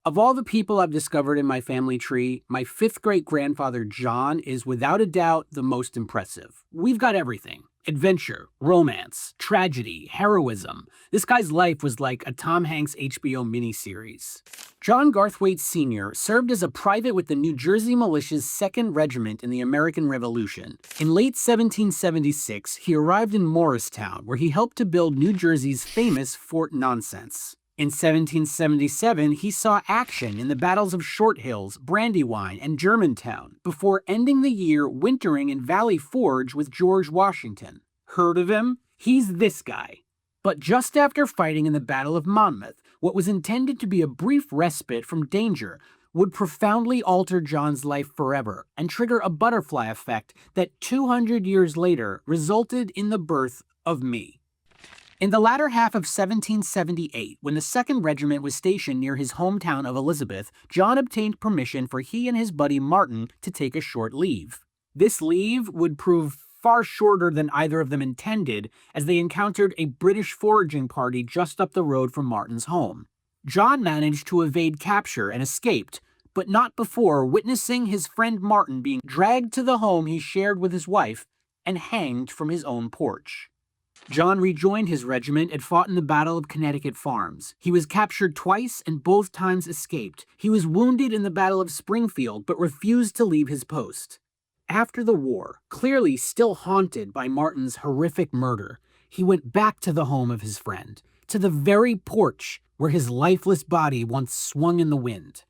Of all the people I've discovered in my family tree, my fifth great grandfather John is without a doubt the most impressive. We've got everything: adventure, romance, tragedy, heroism. This guy's life was like a Tom Hanks HBO miniseries. John Garthwait Sr. served as a private with the New Jersey Militia's 2nd Regiment in the American Revolution. In late 1776, he arrived in Morristown, where he helped to build New Jersey's famous Fort Nonsense. In 1777, he saw action in the battles of Short Hills, Brandywine, and Germantown, before ending the year wintering in Valley Forge with George Washington. Heard of him? He's this guy. But just after fighting in the Battle of Monmouth, what was intended to be a brief respite from danger would profoundly alter John's life forever and trigger a butterfly effect that 200 years later resulted in the birth of me. In the latter half of 1778, when the 2nd Regiment was stationed near his hometown of Elizabeth, John obtained permission for he and his buddy Martin to take a short leave. This leave would prove far shorter than either of them intended, as they encountered a British foraging party just up the road from Martin's home. John managed to evade capture and escaped, but not before witnessing his friend Martin being dragged to the home he shared with his wife and hanged from his own porch. John rejoined his regiment and fought in the Battle of Connecticut Farms. He was captured twice and both times escaped. He was wounded in the Battle of Springfield but refused to leave his post. After the war, clearly still haunted by Martin's horrific murder, he went back to the home of his friend, to the very porch where his lifeless body once swung in the wind.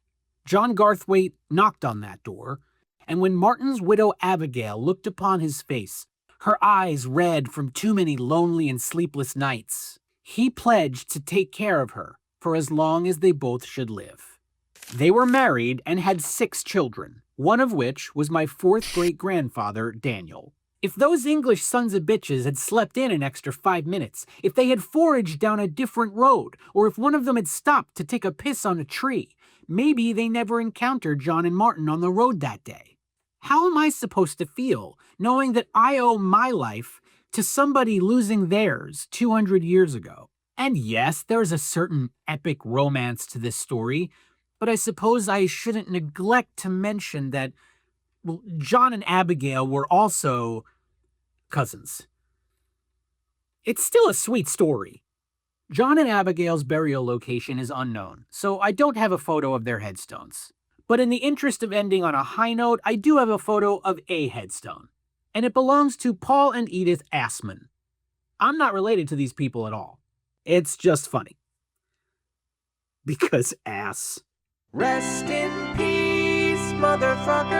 John Garthwaite knocked on that door, and when Martin's widow Abigail looked upon his face, her eyes red from too many lonely and sleepless nights, he pledged to take care of her for as long as they both should live. They were married and had 6 children, one of which was my 4th great-grandfather, Daniel. If those English sons of bitches had slept in an extra 5 minutes, if they had foraged down a different road, or if one of them had stopped to take a piss on a tree, maybe they never encountered John and Martin on the road that day. How am I supposed to feel knowing that I owe my life to somebody losing theirs 200 years ago? And yes, there's a certain epic romance to this story, but I suppose I shouldn't neglect to mention that, well, John and Abigail were also cousins. It's still a sweet story. John and Abigail's burial location is unknown, so I don't have a photo of their headstones. But in the interest of ending on a high note, I do have a photo of a headstone, and it belongs to Paul and Edith Assman. I'm not related to these people at all. It's just funny. Because ass. Rest in peace, motherfucker.